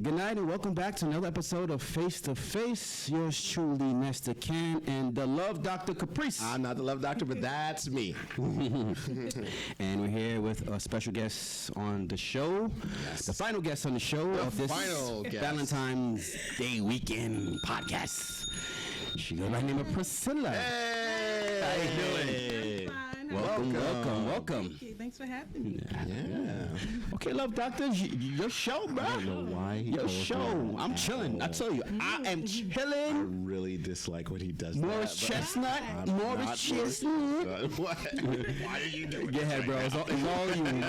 Good night and welcome back to another episode of Face to Face. Yours truly, Nestor Can and the Love Dr. Caprice. I'm not the Love Doctor, but that's me. And we're here with a special guest on the show. Yes. The final guest on the show of this Valentine's Day weekend podcast. She goes by the name of Priscilla. Hey! How you doing? I'm fine. Welcome. Thank you. Thanks for having me. Yeah. Okay, Love Doctor, your show, bro. I don't know why. Your show. I'm chilling. I tell you, I am I chilling. really dislike when he does Morris that. Chestnut. Morris Chestnut. What? Why are you doing Go ahead, bro. It's all you.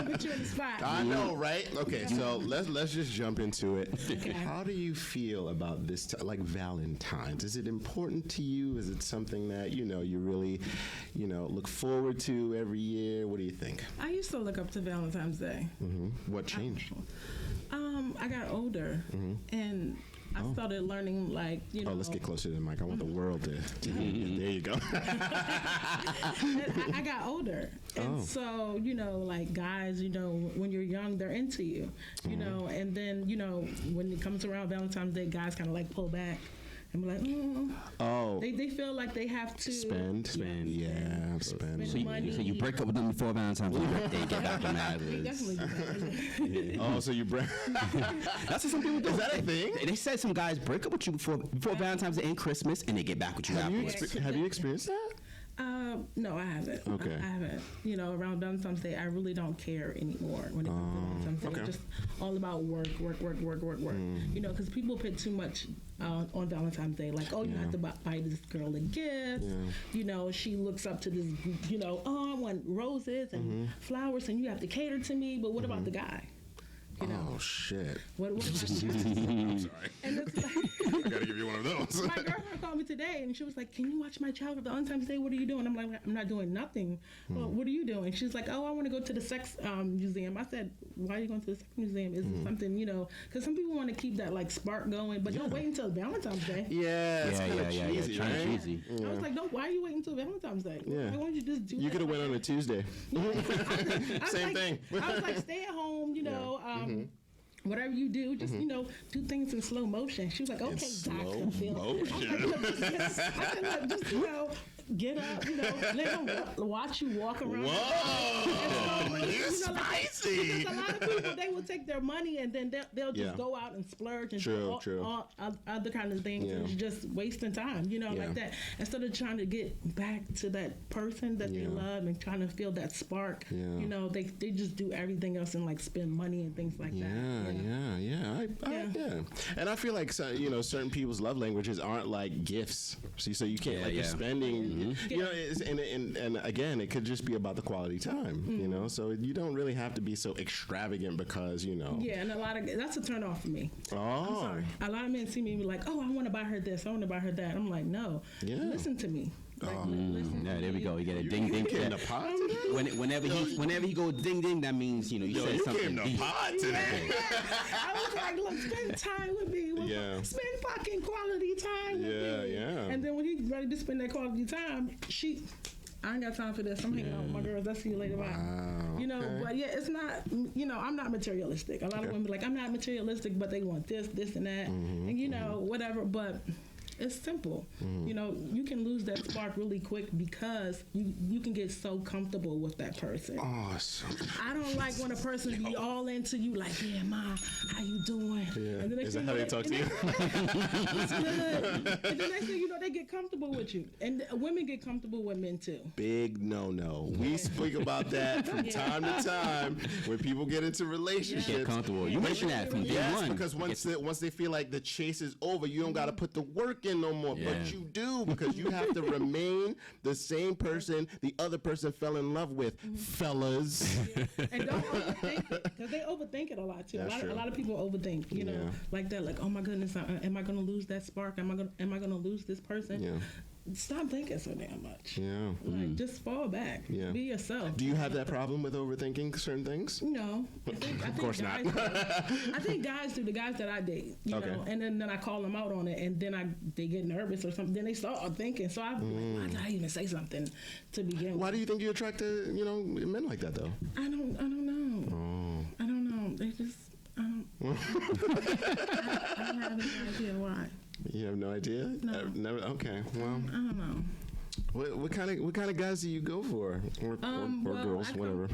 Put you in the spot. I know, right? Okay, so let's just jump into it. Okay. How do you feel about this, like Valentine's? Is it important to you? Is it something that, you really, look forward to every year? What do you think? I used to look up to Valentine's Day. Mm-hmm. What changed? I got older, and I started learning, Oh, let's get closer to the mic. I want the world to there you go. I got older. And so, guys, when you're young, they're into you, and then, when it comes around Valentine's Day, guys kind of pull back. And be like, They feel like they have to spend. Spend money. So you break up with them before Valentine's Day, they get back on that. We definitely do that. So you break. That's what some people do. Is that a thing? They said some guys break up with you before Valentine's Day and Christmas, and they get back with you afterwards. Have you experienced that? No, I haven't. Okay. I haven't. Around Valentine's Day, I really don't care anymore when it comes to Valentine's Day. Okay. It's just all about work. Because people put too much on Valentine's Day. You have to buy this girl a gift. Yeah. She looks up to this, I want roses and flowers, and you have to cater to me. But what about the guy? Oh, shit. What I'm sorry. And it's I gotta give you one of those. My girlfriend called me today, and she was like, "Can you watch my child at Valentine's Day? What are you doing?" I'm like, "I'm not doing nothing." Well, what are you doing? She's like, "Oh, I want to go to the sex museum." I said, "Why are you going to the sex museum? Is it something, because some people want to keep that spark going, but don't wait until Valentine's Day." Yeah, it's kind of cheesy, right? Cheesy. I was like, "No, why are you waiting until Valentine's Day? Yeah. Why don't you just do?" You could have went on a Tuesday. Same thing. I was like, "Stay at home, whatever you do, just do things in slow motion." She was like, "Okay, slow motion." I said, get up, let them watch you walk around. Whoa, you're spicy. Because a lot of people, they will take their money and then they'll just go out and splurge and do all other kind of things. And it's just wasting time, like that. Instead of trying to get back to that person that they love and trying to feel that spark, they just do everything else and spend money and things like that. Yeah. And I feel like certain people's love languages aren't like gifts. See, so you can't you're spending. And again, it could just be about the quality time. So you don't really have to be so extravagant because Yeah, and that's a turn off for me. Oh, I'm sorry. A lot of men see me and be like, "Oh, I want to buy her this. I want to buy her that." I'm like, "No, listen to me." There we go. You get a ding ding. Came to pod today? Whenever he goes ding ding, that means you said something. Came to pod today. I was like, "Look, spend time with me. Spend fucking quality time with me." Yeah. And then when he's ready to spend that quality time, I ain't got time for this. I'm hanging out with my girls. I'll see you later. Bye. But it's not, I'm not materialistic. A lot of women be like, "I'm not materialistic," but they want this, and that, and whatever. But it's simple. You can lose that spark really quick because you can get so comfortable with that person. Awesome. I don't like when a person be all into you, like, "Yeah, ma, how you doing?" Yeah. And the Is that how they talk to you? It's good. And the next thing you know, they get comfortable with you. And women get comfortable with men too. Big no. We speak about that from time to time when people get into relationships. Get comfortable. You mentioned that from day one. Because once they feel like the chase is over, you don't got to put the work in no more. But you do, because you have to remain the same person the other person fell in love with, fellas. And don't overthink it, because they overthink it a lot too. A lot of people overthink, like that. Like, "Oh my goodness, am I going to lose that spark? Am I going to lose this person?" Yeah. Stop thinking so damn much. Yeah. Just fall back. Yeah. Be yourself. Do you have that problem with overthinking certain things? No. Of course not. I think guys do. The guys that I date, you know, and then I call them out on it, and then they get nervous or something. Then they start thinking. So I'm like, why did I even say something to begin with? Why do you think you attract men like that though? I don't know. I don't know. They just. I have no idea why. You have no idea? No. Never. Okay. Well, I don't know. What kind of guys do you go for, or girls, whatever?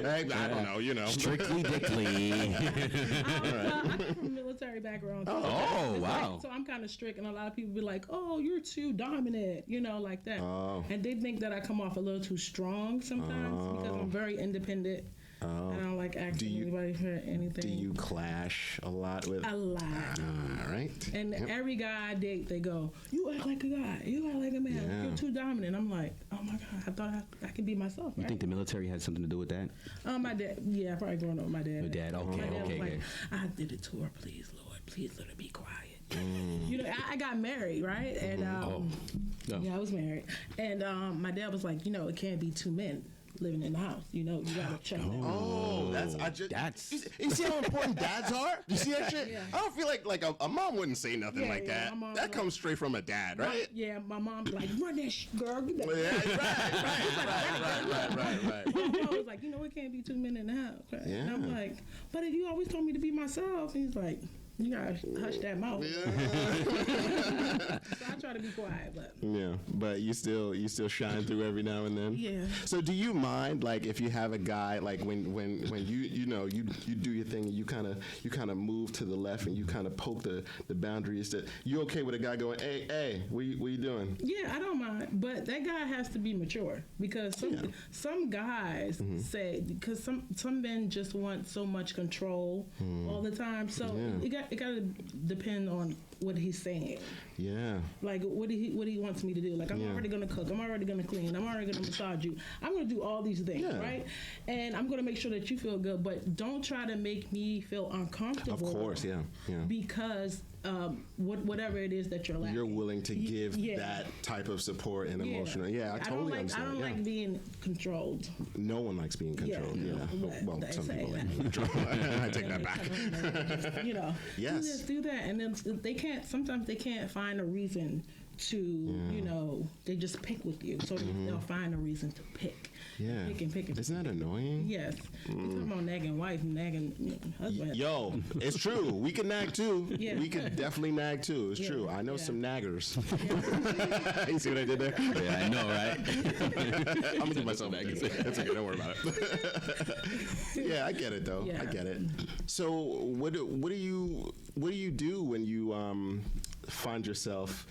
I don't know. You know, strictly dickly. Well, I come from a military background. Too. Oh, wow. Like, so I'm kind of strict, and a lot of people be like, "Oh, you're too dominant," like that. Oh. And they think that I come off a little too strong sometimes because I'm very independent. Oh. I don't like asking anybody for anything. Do you clash a lot with? A lot. All right. And every guy I date, they go, "You act like a guy. You act like a man. Yeah. You're too dominant." I'm like, "Oh my God, I thought I could be myself." You right? think the military had something to do with that? My dad. Yeah, probably growing up with my dad. Your dad. Okay. My dad was Okay. like, I did it to her. Please, Lord, please let her be quiet. I got married, right? And yeah, I was married. And my dad was like, it can't be two men living in the house. You gotta check that. Oh, you see how important dads are? You see that shit? Yeah. I don't feel like a mom wouldn't say nothing like that. That comes straight from a dad, right? My mom be like, run that girl. Get that. Right. My mom was like, it can't be two men in the house. Right? Yeah. And I'm like, but if you always told me to be myself, he's like, you gotta hush that mouth. Yeah. So I try to be quiet, but but you still shine through every now and then. Yeah. So do you mind like if you have a guy like when you do your thing and you kind of move to the left and you kind of poke the boundaries that you okay with a guy going hey what you doing? Yeah, I don't mind, but that guy has to be mature because some guys say because some men just want so much control all the time. So it got to depend on what he's saying. Yeah. Like what he wants me to do. Like I'm already gonna cook. I'm already gonna clean. I'm already gonna massage you. I'm gonna do all these things, right? And I'm gonna make sure that you feel good. But don't try to make me feel uncomfortable. Of course, yeah. Because whatever it is that you're lacking, you're willing to give that type of support and emotional. Yeah, I totally understand. I don't like being controlled. No one likes being controlled. Yeah. Well, some people like being controlled. I take that back. Yes. Do that, and then they can't. Sometimes they can't find a reason to. They just pick with you, so they'll find a reason to pick. Yeah. Pick. Isn't that annoying? Yes. You talking about nagging wife, nagging husband. Yo, it's true. We can nag too. Yeah. We can definitely nag too. It's true. I know some naggers. You see what I did there? Yeah, I know, right? I'm gonna do myself back. It's okay. Don't worry about it. Yeah, I get it though. Yeah. I get it. So, what do you do when you find yourself,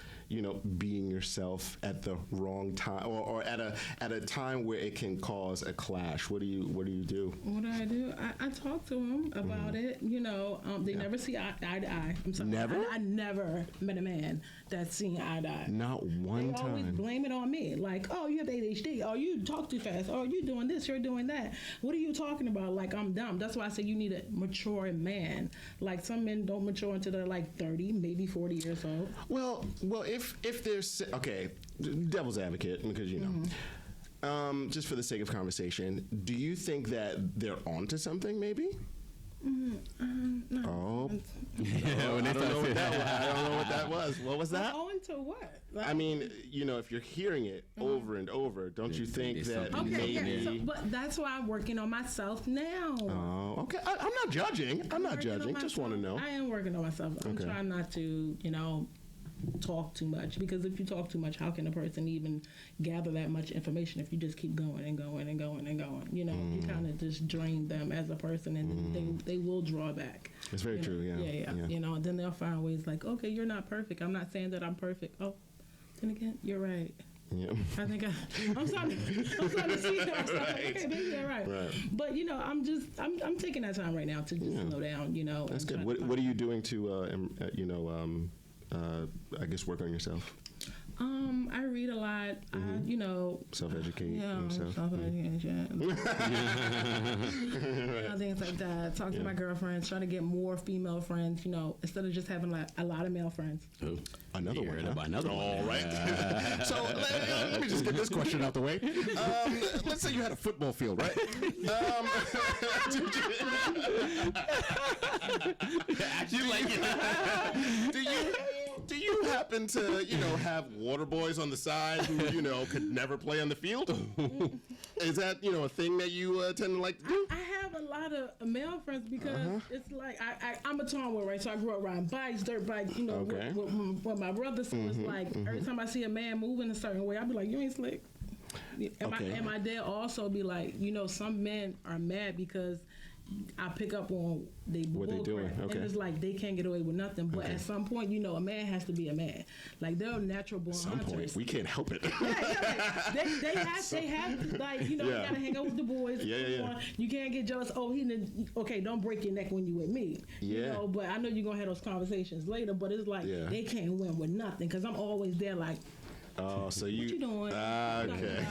being yourself at the wrong time, or at a time where it can cause a clash? What do you do? What do I do? I talk to them about it. They never see eye to eye. I'm sorry. Never? I never met a man that's seen eye to eye. Not one They time. always blame it on me. Like, oh, you have ADHD. Oh, you talk too fast. Oh, you doing this. You're doing that. What are you talking about? Like, I'm dumb. That's why I say you need a mature man. Like, some men don't mature until they're like 30, maybe 40 years old. Well, if there's devil's advocate, because just for the sake of conversation, do you think that they're onto something? Maybe. No. Oh, I don't know what that was. What was that? On to what? Like, I mean, if you're hearing it over and over, don't you think that maybe? Okay, but that's why I'm working on myself now. Oh, okay. I'm not judging. I'm not judging. Just want to know. I am working on myself. I'm trying not to, talk too much, because if you talk too much, how can a person even gather that much information if you just keep going and going and going and going? You kind of just drain them as a person, and they will draw back. It's very true. Yeah. And then they'll find ways like, okay, you're not perfect. I'm not saying that I'm perfect. Oh, then again, you're right. Yeah. I think I'm starting to see that. Right. Okay, maybe you're right. But I'm taking that time right now to just slow down. That's good. What are you doing to I guess work on yourself? I read a lot. Self-educate yourself. Self-education. Things like that. Talk to my girlfriends. Try to get more female friends. Instead of just having a lot of male friends. Oh, another one. Another one. All right. So let me just get this question out the way. Let's say you had a football field, right? You like it? do you happen to, have water boys on the side who, could never play on the field? Is that, a thing that you tend to like to do? I have a lot of male friends because it's like I'm a tomboy, right? So I grew up riding bikes, dirt bikes, with my brother. So it's like every time I see a man moving a certain way, I'll be like, you ain't slick. And my dad also be like, some men are mad because I pick up on what they doing. Okay. And it's like they can't get away with nothing. But at some point, a man has to be a man. Like they're natural born hunters. At some point, we can't help it. They have to, like, you gotta hang out with the boys. Yeah. You can't get jealous. Oh, don't break your neck when you with me. Yeah. But I know you're gonna have those conversations later. But it's like they can't win with nothing because I'm always there like. Oh, so what you doing? Okay.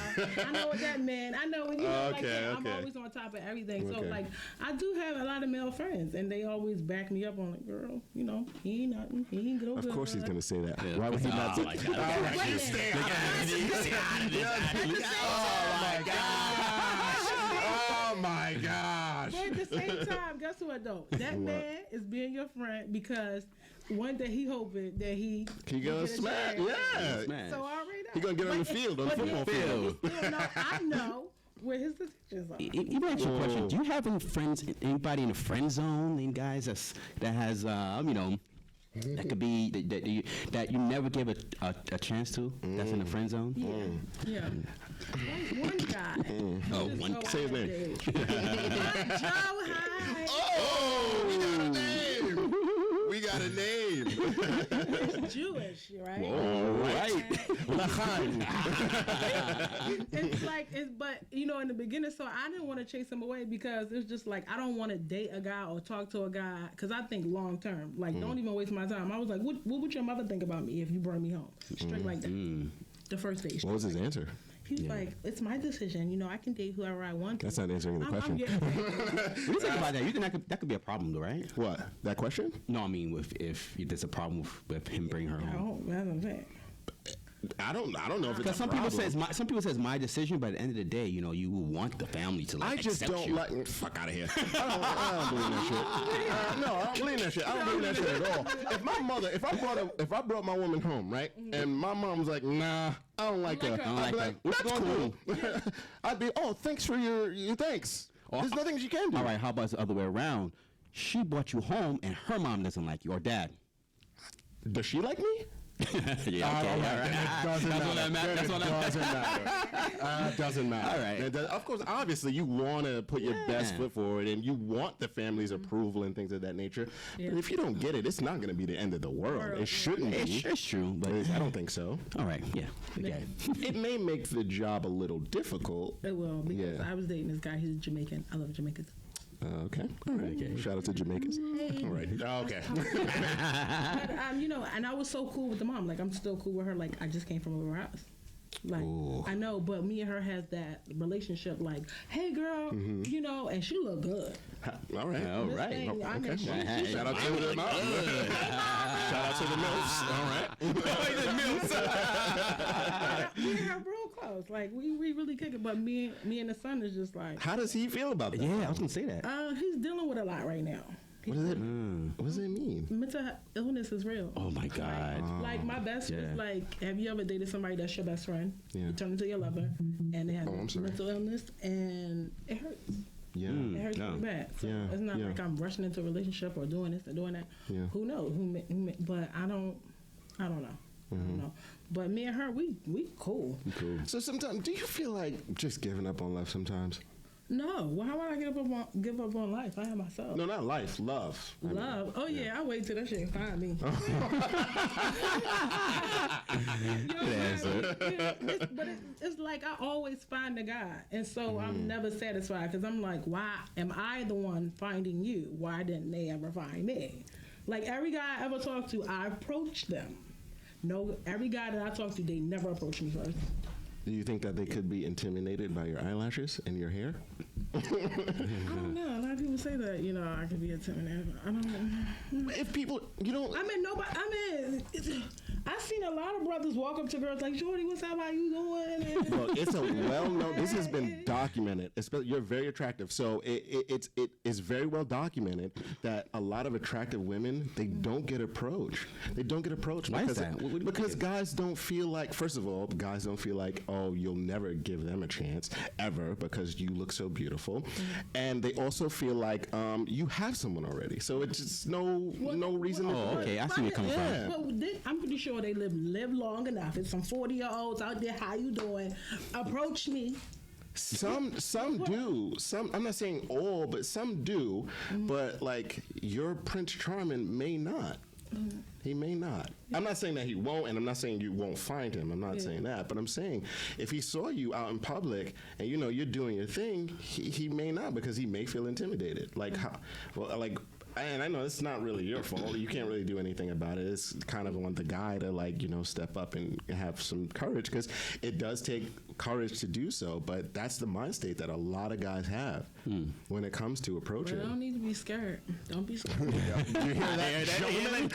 I know what that meant. I know when I'm always on top of everything. So like, I do have a lot of male friends, and they always back me up on like, girl, he ain't nothing. He ain't good. Of course, he's gonna say that. Why would he not? Oh my God! Stay out of this! Oh my gosh! Oh my gosh! But at the same time, guess what though? That man is being your friend because one day he hoping that he gonna smash. Yeah. So I already know. He gonna get on the field, on the football field. I know where his decisions are. Let me ask you a question. Do you have any friends, anybody in the friend zone? Any guys that has, that could be that you never give a chance to? That's in the friend zone. Yeah. One guy. One guy. Say his name. Joe High. We got a name. He's Jewish, right? All right. But in the beginning, so I didn't want to chase him away because it's just like I don't want to date a guy or talk to a guy because I think long term. Like, don't even waste my time. I was like, what would your mother think about me if you brought me home? Straight like that. The first date. What was his answer? He's like, it's my decision. I can date whoever I want to. That's not answering the question. What do you think about that? You think that could be a problem, though, right? What? That question? No, I mean, if there's a problem with him bringing her home. That's what I'm saying. I don't know if it's because some people says my decision, but at the end of the day, you will want the family to like. I just don't like. Fuck out of here. I don't believe that shit. No, I don't believe that shit. I don't believe that shit at all. If I brought my woman home, right, and my mom was like, nah, I don't like her. I'd be like, that's cool. I'd be, thanks for your thanks. There's nothing she can do. All right, how about the other way around? She brought you home, and her mom doesn't like you, or dad. Does she like me? Yeah, okay. Doesn't matter. All right. Of course, obviously, you want to put your best foot forward, and you want the family's approval and things of that nature. Yeah. But if you don't get it, it's not going to be the end of the world. It shouldn't be. It's true, but I don't think so. All right. Yeah. It may make the job a little difficult. It will, because I was dating this guy. He's Jamaican. I love Jamaicans. Okay. All right. Okay. Shout out to Jamaicans. Hey. All right. Okay. But, and I was so cool with the mom. Like, I'm still cool with her. Like, I just came from over her house. Like, ooh. I know, but me and her has that relationship. Like, hey, girl, and she look good. All right. Okay. Shout out to the mom. Shout out to the MILFs. All right. Me and her real close. Like, we really kick it. But me and the son is just like. How does he feel about that? Yeah, I was gonna say that. He's dealing with a lot right now. What does it mean? Mental illness is real. Oh my God! Like my best was like, have you ever dated somebody that's your best friend? Yeah. You turn into your lover, and they have mental illness, and it hurts. Yeah, it hurts pretty bad. So it's not like I'm rushing into a relationship or doing this or doing that. Yeah. Who knows? But I don't know. I don't know. But me and her, we cool. So sometimes, do you feel like just giving up on life sometimes? No. Well, how would I give up on life? I have myself. No, not life. Love. Love. Oh yeah, I wait till that shit find me. But it's like I always find the guy, and so I'm never satisfied because I'm like, why am I the one finding you? Why didn't they ever find me? Like every guy I ever talked to, I approached them. No, every guy that I talked to, they never approached me first. Do you think that they could be intimidated by your eyelashes and your hair? I don't know. A lot of people say that, you know, I could be intimidated. I don't know. If people, you know, I've seen a lot of brothers walk up to girls like, Shorty, what's up? How you doing? look, it's a well-known. This has been documented. Especially, you're very attractive, so it is very well documented that a lot of attractive women, they don't get approached. They don't get approached. Why is that? Because guys don't feel like. First of all, guys don't feel like, oh, you'll never give them a chance ever because you look so beautiful, and they also feel like you have someone already. So it's just no reason. Oh, okay, I see where you're coming from. Well, I'm pretty sure they live long enough. It's some 40-year-olds out there. How you doing? Approach me. Some do. Some, I'm not saying all, but some do. But like your Prince Charming may not. He may not. I'm not saying that he won't, and I'm not saying you won't find him. I'm not saying that, but I'm saying if he saw you out in public and you know you're doing your thing, he may not, because he may feel intimidated. Like how? Well, like. And I know it's not really your fault. You can't really do anything about it. It's kind of on the guy to, like, you know, step up and have some courage, because it does take courage to do so. But that's the mind state that a lot of guys have when it comes to approaching. Well, don't need to be scared. Don't be scared. You hear that, gentlemen?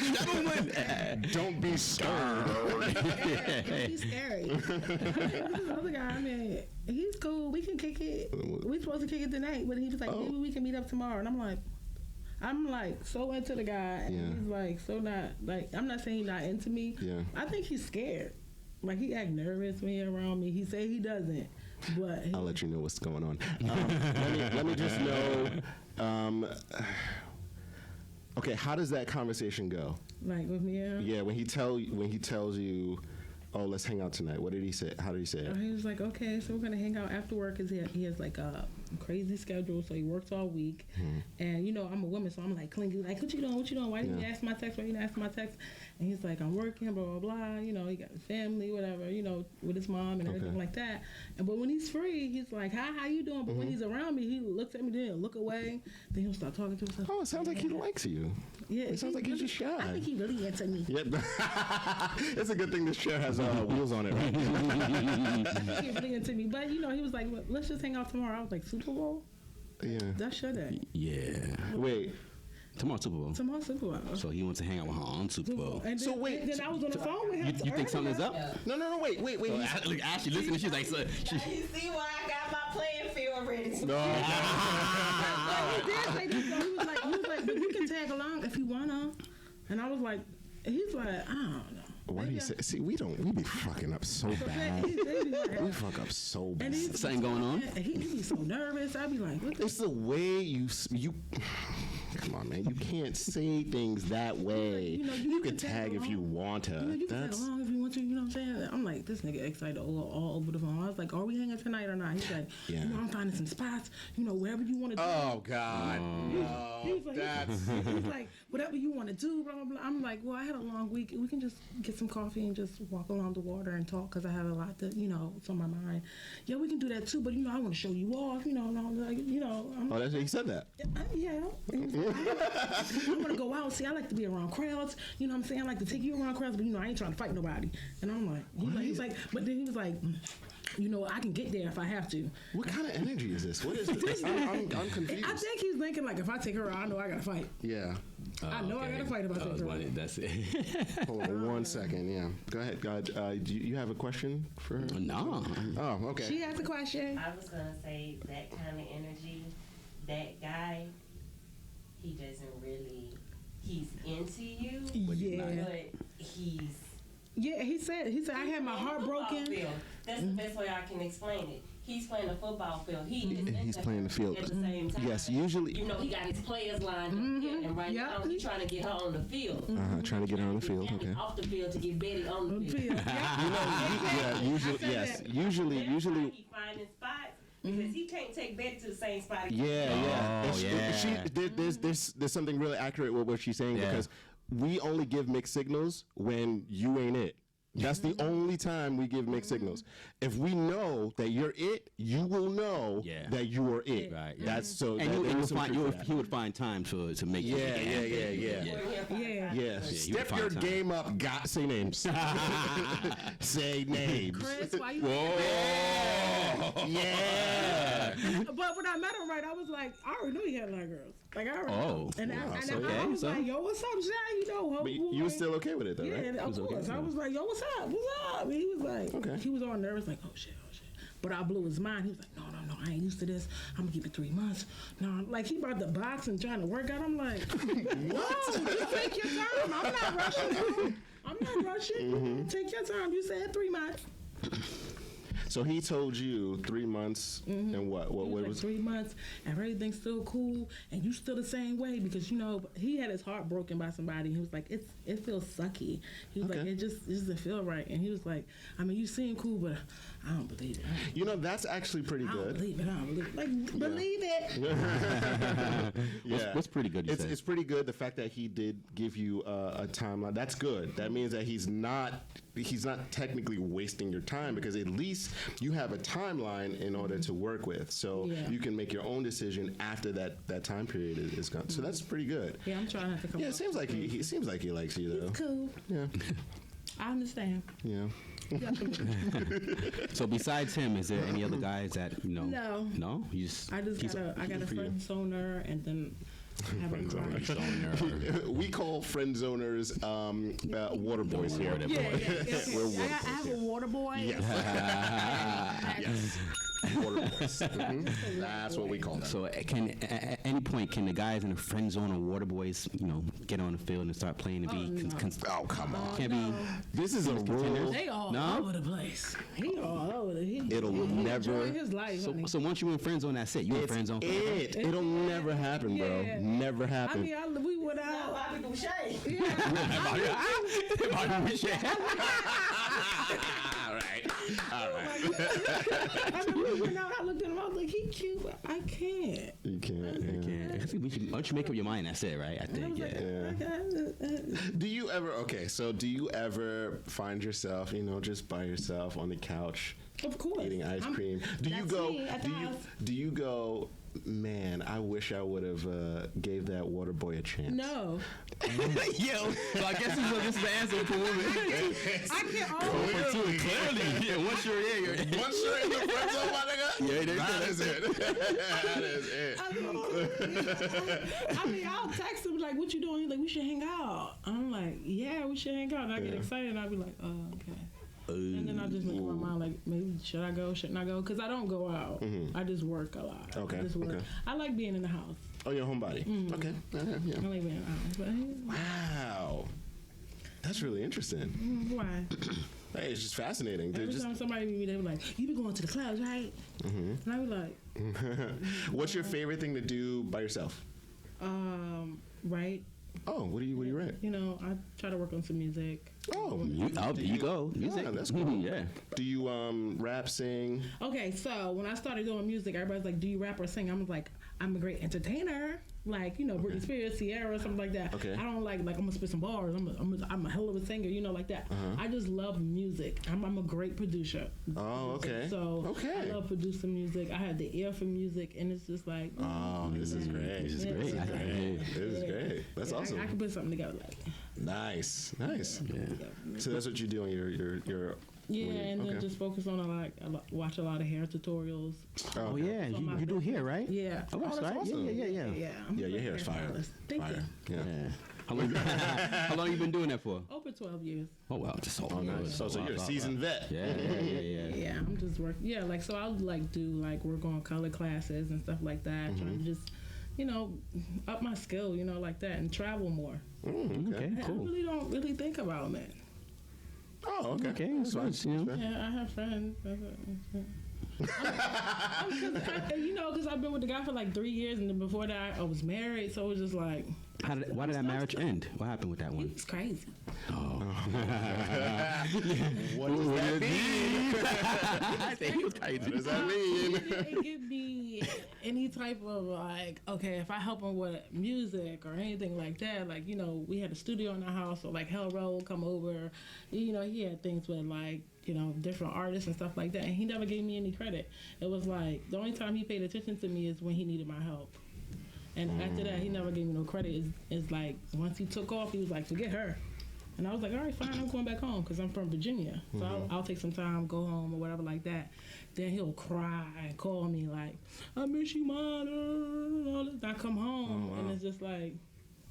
Don't be scared. Don't be scary. This other guy, I mean, he's cool. We can kick it. We supposed to kick it tonight, but he was like, maybe we can meet up tomorrow. And I'm like so into the guy, and he's like so not, like, I'm not saying he's not into me. Yeah. I think he's scared. Like, he act nervous when he's around me. He say he doesn't, but I'll let you know what's going on. Let me just know. Okay, how does that conversation go? Like with me? Yeah, when he tells you, oh, let's hang out tonight. What did he say? How did he say it? He was like, okay, so we're gonna hang out after work, because he has like a crazy schedule, so he works all week. And you know, I'm a woman, so I'm like clingy, like, what you doing? Why didn't you ask my text? Why you didn't ask my text? And he's like, I'm working, blah blah blah. You know, he got his family, whatever. You know, with his mom and everything like that. But when he's free, he's like, hi, how you doing? But when he's around me, he looks at me, then he'll look away, then he'll start talking to himself. Oh, it sounds like he likes you. Yeah, it sounds like he's just shy. I think he really into me. Yep. It's a good thing this chair has wheels on it, right? I think he really into me. But you know, he was like, well, let's just hang out tomorrow. I was like, Super Bowl? Yeah. That's your day. Yeah. Wait. Tomorrow's Super Bowl. Tomorrow's Super Bowl. So he wants to hang out with her on Super Bowl. And then, so wait. Then I was on the phone with him. You think something's up? No, wait. So look, Ashley, listen, she's like, You see why I got my playing field ready? No. He did say this, though. He was like, but you can tag along if you wanna. And I was like, he's like, I don't know. What do you say? See, we be fucking up so bad. We fuck up so bad. Something going on? He'd be so nervous. I'd be like, what the? It's the way you. Come on, man. You can't say things that way. You can tag if you want to. You can tag along if you want to. You know what I'm saying? I'm like, this nigga excited all over the phone. I was like, are we hanging tonight or not? He's like, you know, I'm finding some spots. You know, wherever you want to do. Oh, God. He's like, whatever you want to do, blah, blah, blah. I'm like, well, I had a long week. We can just get some coffee and just walk along the water and talk, because I have a lot that, you know, it's on my mind. Yeah, we can do that too, but, you know, I want to show you off, you know, and all, like, you know. That's what he said that. Yeah. I want to go out. See, I like to be around crowds. You know what I'm saying? I like to take you around crowds, but, you know, I ain't trying to fight nobody. And I'm like, he's like, but then he was like, you know, I can get there if I have to. What kind of energy is this? What is this? I'm confused. I think he's thinking, like, if I take her out, I know I got to fight. Yeah. I know I got to fight if I take her out. That's it. Hold on 1 second. Yeah. Go ahead, God. Do you have a question for her? No. Oh, okay. She has a question. I was going to say that kind of energy, that guy, he doesn't really, he's into you. Yeah. But he's... Yeah, he said I had my heart broken. That's the best way I can explain it. He's playing a football field. He's playing the field. At the same time. Yes, usually. You know, he got his players lined up here, and right now he's trying to get her on the field. Trying to get her on the field. Okay. Off the field to get Betty on the field. Usually. He finding spots. Because he can't take Betty to the same spot again. There's something really accurate with what she's saying, because we only give mixed signals when you ain't it. That's the only time we give mixed signals. If we know that you're it, you will know that you are it. Right. Yeah. That's so. And he would find time to make Yeah. Step your game up. Say names. Say names. Chris, why you? Whoa. Yeah. But when I met him, right, I was like, I already knew he had a lot of girls. Like I already. Oh. And I was like, yo, what's up, Shy? You know, but you were still okay with it, though, right? Yeah, of course. I was like, yo, what's up? What's up? And he was like, he was all nervous, like, oh shit. But I blew his mind. He was like, no, I ain't used to this. I'm gonna keep it 3 months. No, like he brought the box and trying to work out. I'm like, no, you take your time. I'm not rushing. Take your time. You said 3 months. So he told you 3 months and what? What was was 3 months and everything's still cool and you still the same way because he had his heart broken by somebody. He was like, it feels sucky. He was like, it just doesn't feel right. And he was like, I mean, you seem cool, but I don't believe it. That's actually pretty good. I don't believe it. Like, believe it. Yeah, what's pretty good? It's pretty good. The fact that he did give you a timeline, that's good. That means that he's not technically wasting your time because at least you have a timeline in order to work with. So you can make your own decision after that time period is gone. So that's pretty good. Yeah, I'm trying not to come. Yeah, it seems like he seems like he likes you though. He's cool. Yeah. I understand. Yeah. So besides him, is there any other guys that No. No, I got a friend zoner, and then I have a we call friend zoners water boys here. We're water boys. I have a water boy. Yes. Yes. Water boys. That's what we call them. So at any point can the guys in the friend zone or water boys, get on the field and start playing and be? Oh come on! Can't be. This is a rule. They all over the place. He all over the. It'll never. His life. So once you in friend zone, that's it. You in friend zone. It'll never happen, bro. Never happen. I mean, we went out. I be Shay. All right. I remember we went out. I looked at him. I was like, he cute, but I can't. You can't. Once you make up your mind, that's it, right? I think. Do you ever find yourself, just by yourself on the couch, of course, eating ice cream? Do you go? Man, I wish I would have gave that water boy a chance. No. Yo, so I guess this is the answer for women. I can't always. Clearly, yeah. Once you're in the friend zone, my nigga. Yeah, that is it. That is it. I mean, I'll text him like, "What you doing?" He's like, "We should hang out." I'm like, "Yeah, we should hang out." And I get excited. And I'll be like, "Oh, okay." And then I just make up my mind like, maybe should I go? Shouldn't I go? Because I don't go out. I just work a lot. Okay. I just work. Okay. I like being in the house. Oh, you're a homebody. Okay. Yeah. I like being in the house. But, wow. That's really interesting. Why? Hey, it's just fascinating. Every time somebody meet me, they be like, "You be going to the clubs, right?" And I be like, "What's your favorite thing to do by yourself?" Write. Oh, what do you write? I try to work on some music. Oh, there you go. Music. Yeah, that's cool. Yeah. Do you rap, sing? Okay, so when I started doing music, everybody's like, "Do you rap or sing?" I'm like, "I'm a great entertainer." Like, Britney Spears, Sierra, something like that. Okay. I don't like I'm gonna spit some bars. I'm a hell of a singer, like that. I just love music. I'm a great producer. Oh, okay. So I love producing music. I have the ear for music, and it's just like, this is great. This is great. This is great. That's awesome. I can put something together like. Nice. Yeah. So that's what you do on your. And then just focus on watch a lot of hair tutorials. Oh yeah, you do hair, right? Yeah. Oh, that's right. Awesome. Yeah. Yeah, your hair is fire. Thank you. Yeah. How long you been doing that for? Over 12 years. Oh wow, just nice. So you're a seasoned vet. Yeah. Yeah, I'm just working. Yeah, so I'll do work on color classes and stuff like that. Trying to just up my skill, like that, and travel more. Okay, cool. I really don't really think about it. Oh, okay. Okay, that's fine. Yeah, I have friends. Because I've been with the guy for like 3 years, and then before that I was married, so it was just like. Why did that marriage end? What happened with that one? It's crazy. Oh. What does that mean? I think he was crazy. What does that mean? It didn't give me any type of like, okay, if I help him with music or anything like that, like, we had a studio in the house, so like Hell Row would come over. He had things with like, different artists and stuff like that, and he never gave me any credit. It was like, the only time he paid attention to me is when he needed my help. And after that, he never gave me no credit. It's like, once he took off, he was like, forget her. And I was like, all right, fine, I'm going back home because I'm from Virginia. So I'll take some time, go home or whatever like that. Then he'll cry and call me like, I miss you, Mom. And all this. I come home, and it's just like,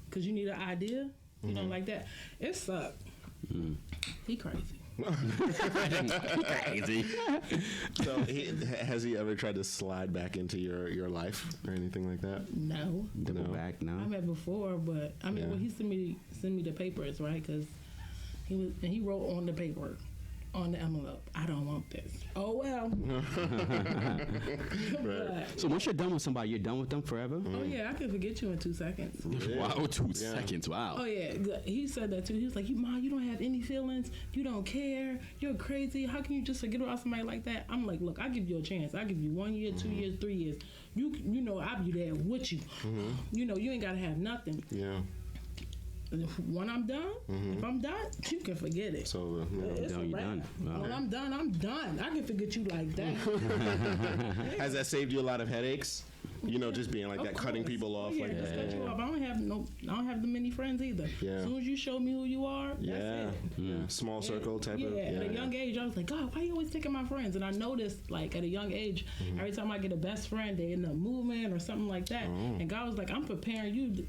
because you need an idea, like that. It sucked. He crazy. Crazy. So has he ever tried to slide back into your life or anything like that? No. Double back, no. I met before, but I mean, well, he sent me the papers, right? Because he wrote on the paper, on the envelope, I don't want this. Oh well. Right. So once you're done with somebody, you're done with them forever? Oh yeah, I can forget you in 2 seconds. Wow, 2 seconds. Wow. Oh yeah, he said that too. He was like, "Mom, you don't have any feelings. You don't care. You're crazy. How can you just forget about somebody like that?" I'm like, "Look, I'll give you a chance. I'll give you 1 year, 2 years, 3 years. I'll be there with you. You ain't gotta have nothing." Yeah. When I'm done, if I'm done, you can forget it. So it's you're done. Wow. When I'm done, I'm done. I can forget you like that. Has that saved you a lot of headaches? Just being like that, cutting people off like just that. cut you off. I don't have that many friends either. Yeah. As soon as you show me who you are, that's it. Yeah. Small circle type of. Yeah, at a young age, I was like, God, why are you always taking my friends? And I noticed, like, at a young age, every time I get a best friend, they end up moving or something like that. And God was like, I'm preparing you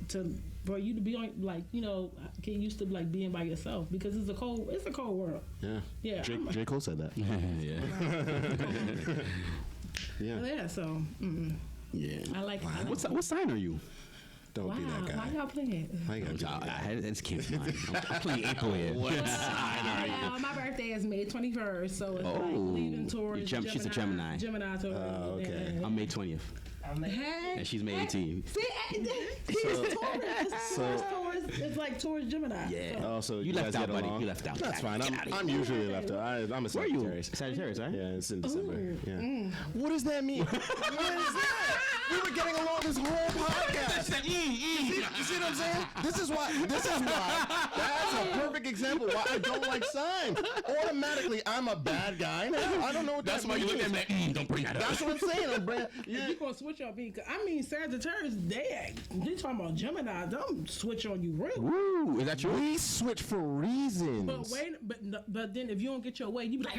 for you to be on, like, get used to like being by yourself because it's a cold world. Yeah. Yeah. J. Cole said that. Yeah. So. Yeah. I like. What sign are you? Don't be that guy. Why y'all playing? That's cute. I'm playing April here. What sign are you? My birthday is May 21st, so it's like leaving towards Gemini. She's a Gemini. Gemini towards. Oh, okay. I'm May 20th. Hey, and she's May 18th. See, he's Taurus. It's like towards Gemini. Yeah. So you left out, buddy. You left out. That's fine. I'm usually left out. I'm a Sagittarius. Sagittarius, right? Yeah, it's in December. Yeah. What does that mean? What is that? We were getting along this whole podcast. You see what I'm saying? This is why. That's a perfect example why I don't like signs. Automatically, I'm a bad guy now. I don't know what that's why you look at me like, don't bring that up. That's what I'm saying. You gonna switch on me? I mean, Sagittarius, they talking about Gemini. Don't switch on you, really. Woo, is that true? We switch for reasons. But then if you don't get your way, you be like,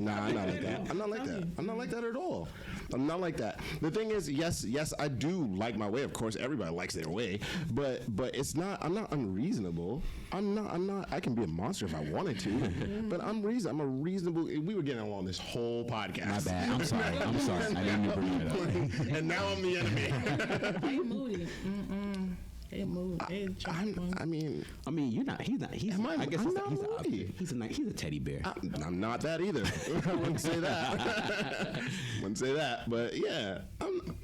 nah, I'm not like that. I'm not like that. I'm not like that at all. I'm not like that. The thing is, yes, I do like my way. Of course, everybody likes their way, but it's not. I'm not unreasonable. I'm not. I can be a monster if I wanted to, but I'm a reasonable. We were getting along this whole podcast. My bad. I'm sorry. I didn't even bring it up. And now I'm the enemy. They moody. They move. I mean, you're not. He's not. I guess I'm not moody. He's a teddy bear. I'm not that either. I wouldn't say that. But yeah,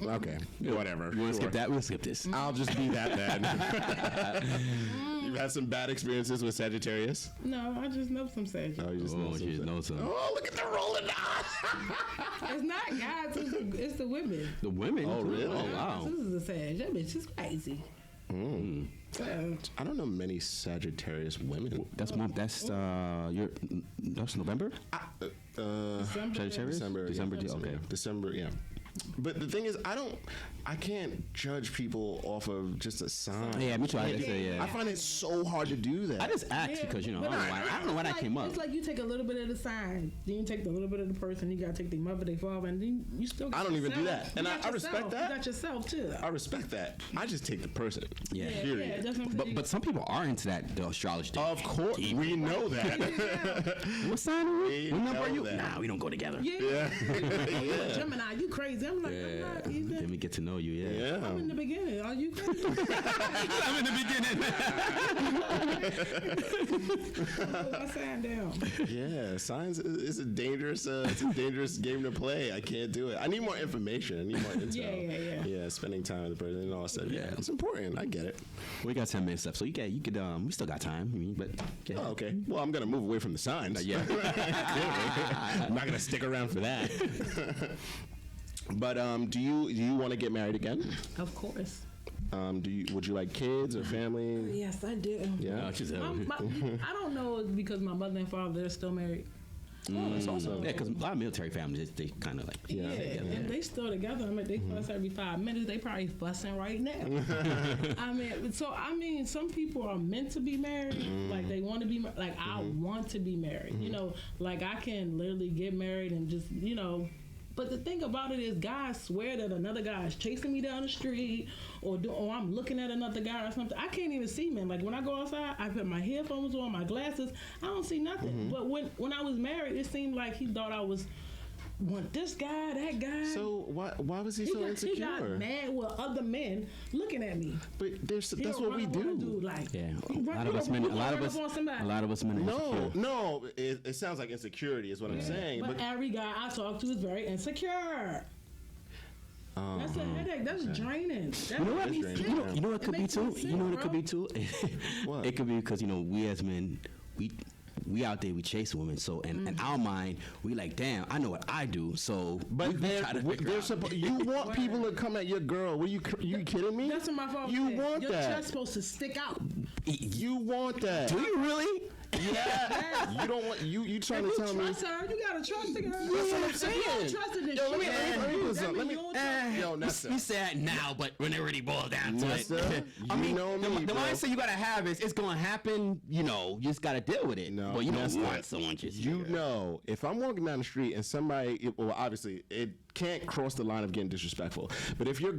okay. Whatever. You want to skip that? We'll skip this. I'll just be that bad. You've had some bad experiences with Sagittarius? No, I just know some Sagittarius. Oh, you just know some. Oh, look at the rolling eyes. It's not guys. It's the women. The women? Oh, really? Oh, wow. This is a Sag. That bitch is crazy. I don't know many Sagittarius women. That's November? Sagittarius? December. Okay. December, yeah. But the thing is, I can't judge people off of just a sign. Yeah, me too. I find it so hard to do that. I just asked because, I don't know why that came up. It's like you take a little bit of the sign, then you take a little bit of the person, you gotta take their mother, their father, and then you still got I don't even do that. And I yourself. respect that. You got yourself too. I respect that. I just take the person. Yeah. Period. But some people are into that, the astrology thing. Of course. We know that. What sign are we? What number are you? Nah, we don't go together. Yeah. You a Gemini, you crazy. crazy. I'm like, I'm not even. Let me get to know you. Yeah. I'm in the beginning. Are you crazy? I'm in the beginning. I sign down. Yeah, signs is a dangerous. It's a dangerous game to play. I can't do it. I need more information. I need more intel. Yeah, spending time with the person and all that stuff. Yeah, it's important. I get it. We got 10 minutes left, so you could. We still got time. But oh, okay. Well, I'm gonna move away from the signs. Yeah. I'm not gonna stick around for that. But do you want to get married again? Of course. Would you like kids or family? Yes, I do. Yeah. I don't know because my mother and father, they're still married. Oh, that's awesome. Yeah, because a lot of military families, they kind of like and they still together. I mean, they fuss every 5 minutes. They probably fussing right now. I mean, some people are meant to be married. Like they want to be like I want to be married. You know, like I can literally get married and just But the thing about it is, guys swear that another guy is chasing me down the street, or I'm looking at another guy or something. I can't even see, man. Like when I go outside, I put my headphones on, my glasses. I don't see nothing. But when I was married, it seemed like he thought I was want this guy, that guy. So why was he so insecure? He got mad with other men looking at me. But that's what we do. A lot of us men are insecure. No, it sounds like insecurity is what I'm saying. But every guy I talk to is very insecure. That's a headache. That's draining. You know what it could be too? You know what it could be too? What? It could be because we as men, we out there, we chase women. So in our mind, we like, damn, I know what I do. So, but you want people to come at your girl? Were you kidding me? That's what my father You said. want your that? Your chest supposed to stick out. You want that? Do you really? Yeah. You don't want you trying to tell me? Trust her. You gotta trust her. That's what I'm saying. You don't trust her. Let me. Yo, Nessa. You said now, but when it really boils down to Nessa, it, I mean, know me, the mindset you gotta have is it's gonna happen. You just gotta deal with it. No, but you don't want someone just. If I'm walking down the street and somebody, obviously it can't cross the line of getting disrespectful. But if you're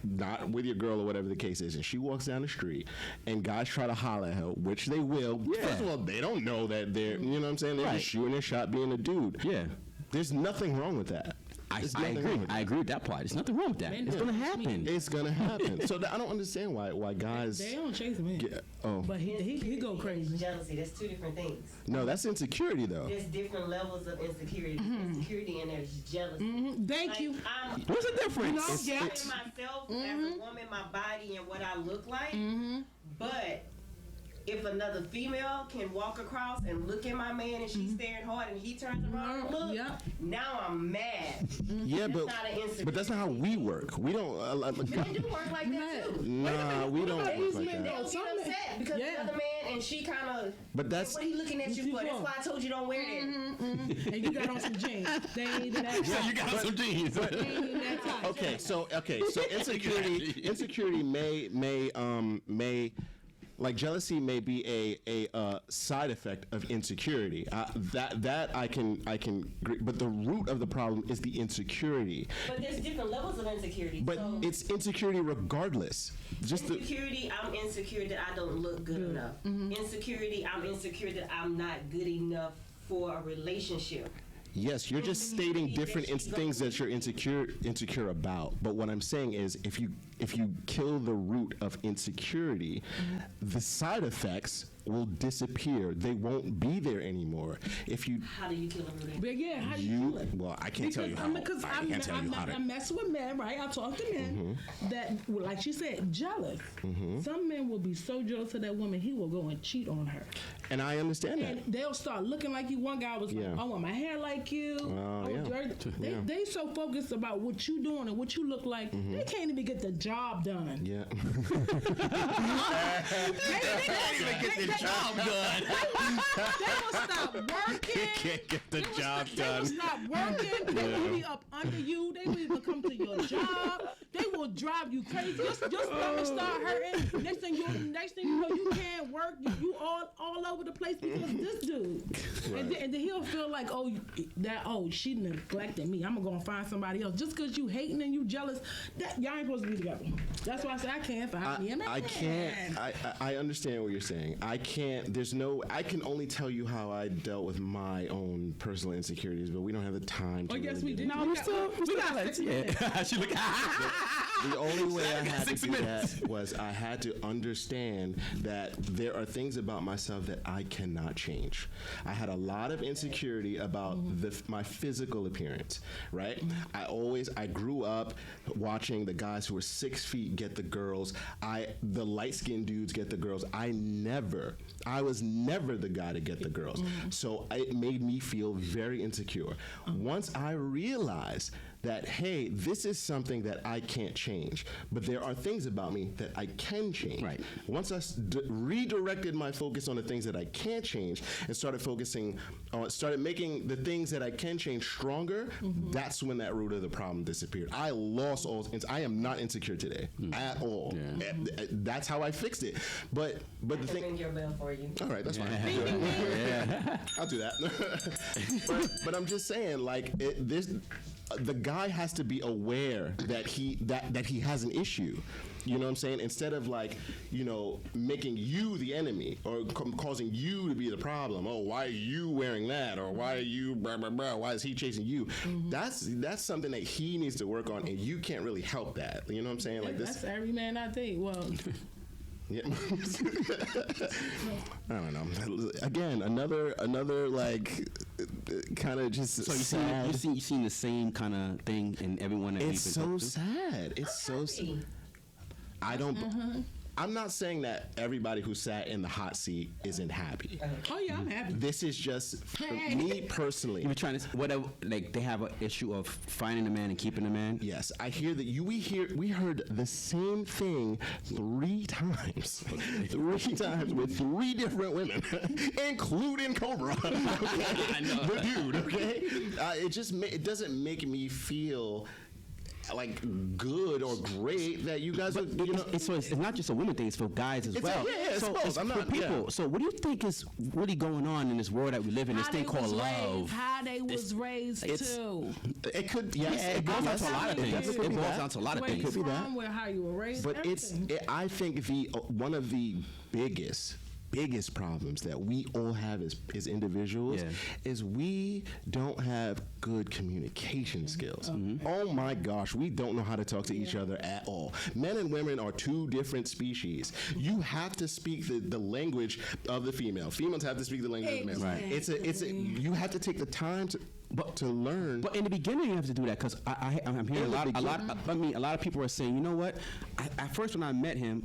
not with your girl or whatever the case is, and she walks down the street and guys try to holler at her, which they will. Yeah. First of all, they don't know that they're, you know what I'm saying? They're just shooting their shot being a dude. Yeah. There's nothing wrong with that. I agree. I agree with that part. There's nothing wrong with that. It's gonna happen. It's gonna happen. So I don't understand why guys. They don't chase him. But he go crazy. Jealousy. That's two different things. No, that's insecurity though. There's different levels of insecurity. Insecurity and there's jealousy. Thank you. What's the difference? It's myself as a woman, my body, and what I look like. But if another female can walk across and look at my man and she's staring hard and he turns around and look, now I'm mad. Yeah, but that's not how we work. We don't. Men do work like that too. Nah, we don't work like that. They'll get upset because the other man and she kind of. But that's. What he looking at you for? That's why I told you don't wear that. And you got on some jeans. They ain't even that tight. Yeah, you got on some jeans. They ain't even that tight. So insecurity may. Like jealousy may be a side effect of insecurity. That I can agree. But the root of the problem is the insecurity. But there's different levels of insecurity. But it's insecurity regardless. Insecurity, I'm insecure that I don't look good enough. Insecurity, I'm insecure that I'm not good enough for a relationship. Yes, you're just stating different things that you're insecure about. But what I'm saying is, if you kill the root of insecurity, the side effects will disappear. They won't be there anymore. How do you kill a root? But yeah, how do you kill it? Well, I can't tell you how. I mess with men, right? I talk to men that, like she said, jealous. Some men will be so jealous of that woman, he will go and cheat on her. And I understand that. And they'll start looking like you. One guy was like, I want my hair like you. They so focused about what you doing and what you look like, they can't even get the job done. Yeah. They can't even get the job done. They will stop working. They can't get the job done. They will stop working. They will be up under you. They will even come to your job. they will drive you crazy. Just stomach start hurting. Next thing you know, you can't work. You all over the place because this dude. Right. And then he'll feel like, she neglected me. I'm gonna go and find somebody else. Just because you hating and you jealous, that y'all ain't supposed to be together. That's why I say I can't find me a man. I can't. I understand what you're saying. I can't. I can only tell you how I dealt with my own personal insecurities, but we don't have the time to. Oh, yes, really we do. No, we got it. Yeah. The only way I had to do that was I had to understand that there are things about myself that I cannot change. I had a lot of insecurity about my physical appearance, right? I grew up watching the guys who were 6 feet get the girls. The light-skinned dudes get the girls. I was never the guy to get the girls. So it made me feel very insecure. Once I realized that, hey, this is something that I can't change, but there are things about me that I can change. Right. Once I redirected my focus on the things that I can't change and started making the things that I can change stronger, that's when that root of the problem disappeared. I lost I am not insecure today at all. Yeah. That's how I fixed it. But the thing. Ring your bell for you. All right, that's fine. Yeah. I'll do that. but I'm just saying, like the guy has to be aware that he has an issue. You know what I'm saying? Instead of making you the enemy or causing you to be the problem. Oh, why are you wearing that? Or why are you blah blah blah? Why is he chasing you? That's something that he needs to work on, and you can't really help that. You know what I'm saying? Like this. That's every man I date. Well. Yeah. I don't know. Again, another like kind of just. So you seen the same kind of thing in everyone that it's so sad. It's so sad. I don't. I'm not saying that everybody who sat in the hot seat isn't happy. Oh yeah, I'm happy. This is just for me personally. You were trying to whatever, like they have an issue of finding a man and keeping a man. Yes, I hear that we heard the same thing 3 times, 3 times with 3 different women, including Cobra. Okay? I know. The dude. Okay, it doesn't make me feel like good or great that you guys are, it's not just a women thing, it's for guys as well. It's for people. Yeah. So what do you think is really going on in this world that we live in, this thing called love? How they was raised too. It could, it boils down to a lot of things. It boils down to a lot of things. It could be that. Where how you were raised. But I think one of the biggest problems that we all have as individuals is we don't have good communication skills. Oh my gosh, we don't know how to talk to each other at all. Men and women are 2 different species. You have to speak the language of the female. Females have to speak the language of the male. Right. You have to take the time to learn. But in the beginning, you have to do that because I'm hearing a lot of people are saying, you know what? At first, when I met him,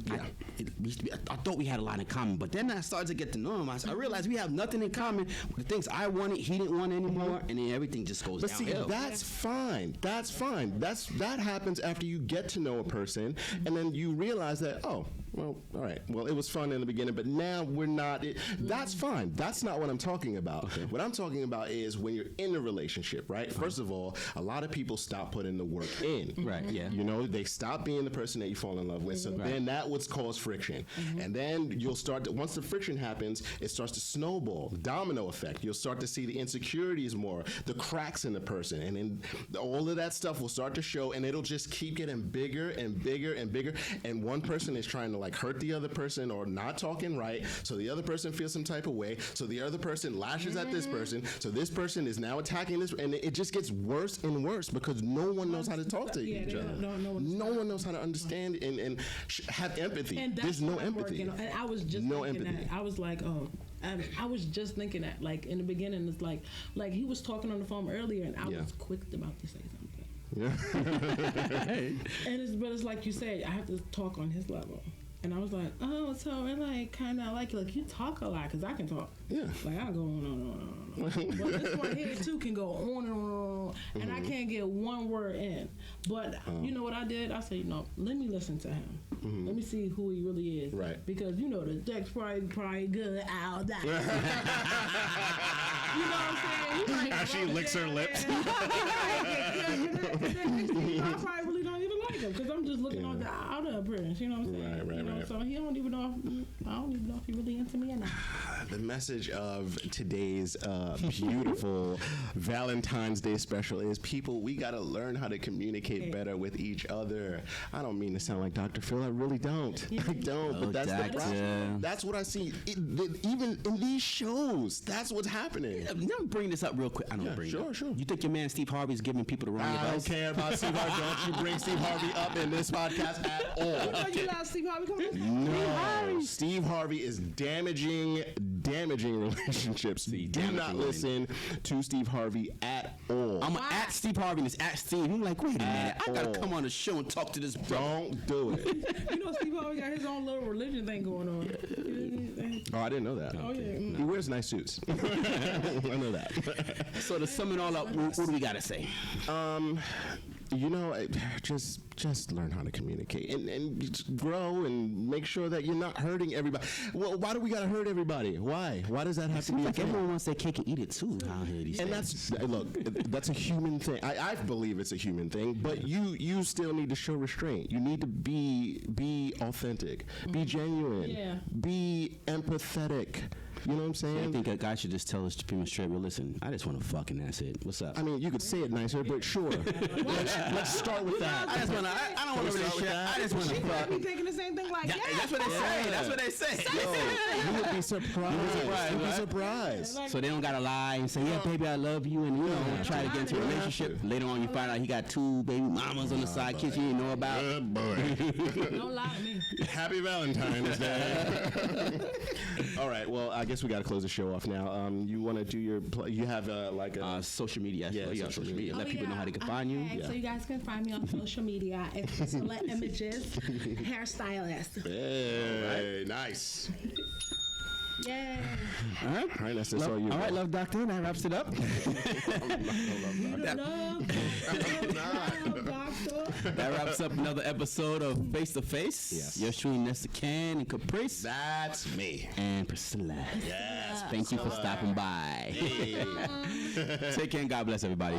I thought we had a lot in common. But then I started to get to know him. I realized we have nothing in common. The things I wanted, he didn't want anymore, and then everything just goes downhill. See, that's fine. That's fine. That happens after you get to know a person, and then you realize that, oh, well, all right. Well, it was fun in the beginning, but now we're not. That's fine. That's not what I'm talking about. Okay. What I'm talking about is when you're in a relationship, right? First of all, a lot of people stop putting the work in. Right, yeah. They stop being the person that you fall in love with. So then that would cause friction. And then you'll start to, once the friction happens, it starts to snowball, domino effect. You'll start to see the insecurities more, the cracks in the person. And then all of that stuff will start to show, and it'll just keep getting bigger and bigger and bigger. And one person is trying to hurt the other person or not talking right, so the other person feels some type of way, so the other person lashes at this person, so this person is now attacking this, and it just gets worse and worse because no one knows how to talk to each other. No one knows how to understand and have empathy. And there's no empathy. And I was just thinking that. I was like, I was just thinking that, like, in the beginning, it's like he was talking on the phone earlier, and I was quick about to say something. Yeah. But it's like you said, I have to talk on his level. And I was like, oh, so it like kind of like you talk a lot because I can talk. Yeah. Like I go on. But this one here too can go on and on, and I can't get one word in. But you know what I did? I said, let me listen to him. Let me see who he really is. Right. Because the deck's probably good out that. You know what I'm saying? As she licks her lips. I probably really don't even like because I'm just looking on the outer appearance. You know what I'm saying? Right. So he don't even know. I don't even know if he really into me or not. The message of today's beautiful Valentine's Day special is, people, we got to learn how to communicate better with each other. I don't mean to sound like Dr. Phil. I really don't. I don't. But that's the problem. That's what I see. Even in these shows, that's what's happening. Let me bring this up real quick. I don't bring it up. Sure. You think your man Steve Harvey's giving people the wrong advice? I don't care about Steve Harvey. Don't you bring Steve Harvey up in this podcast at all. You allow Steve Harvey come on? No. Steve Harvey is damaging relationships. Do not listen to Steve Harvey at all. I'm at Steve Harvey and it's at Steve. You're like, wait a minute. I got to come on the show and talk to this bro. Don't do it. You know Steve Harvey got his own little religion thing going on. Oh, I didn't know that. Oh, yeah. He wears nice suits. I know that. So to sum it all up, what do we got to say? Just learn how to communicate and grow and make sure that you're not hurting everybody. Well, why do we gotta hurt everybody? Why? Why does that have to be? Like everyone wants their cake and eat it too. And that's a human thing. I believe it's a human thing, but you still need to show restraint. You need to be authentic, be genuine, be empathetic. You know what I'm saying? I think a guy should just tell us pretty much straight, well, listen, I just want to fuck and that's it. What's up? I mean, you could say it nicer, but sure. Let's start with that. I don't want to really shit. I just want to fuck. Be thinking the same thing like, that's what they say. That's what they say. You would be surprised. You'd be surprised. So they don't got to lie and say, yeah, baby, I love you, and, try to get into a relationship. Later on, you find out he got 2 baby mamas on the side, kids you didn't know about. Good boy. Don't lie to me. Happy Valentine's Day. All right, well, I guess we got to close the show off now. You want to do your, you have social media. Yeah, social media. Let people know how they can find you. So you guys can find me on social media at Priscilla Images, hairstylist. Hey, nice. Yay. All right, that's all you. All right, Love Doctor, that wraps it up. That wraps up another episode of Face to Face. Yes. Yours truly, Nesta Can and Caprice. That's me. And Priscilla. Yes. Thank you for stopping by. Hey. Take care and God bless everybody.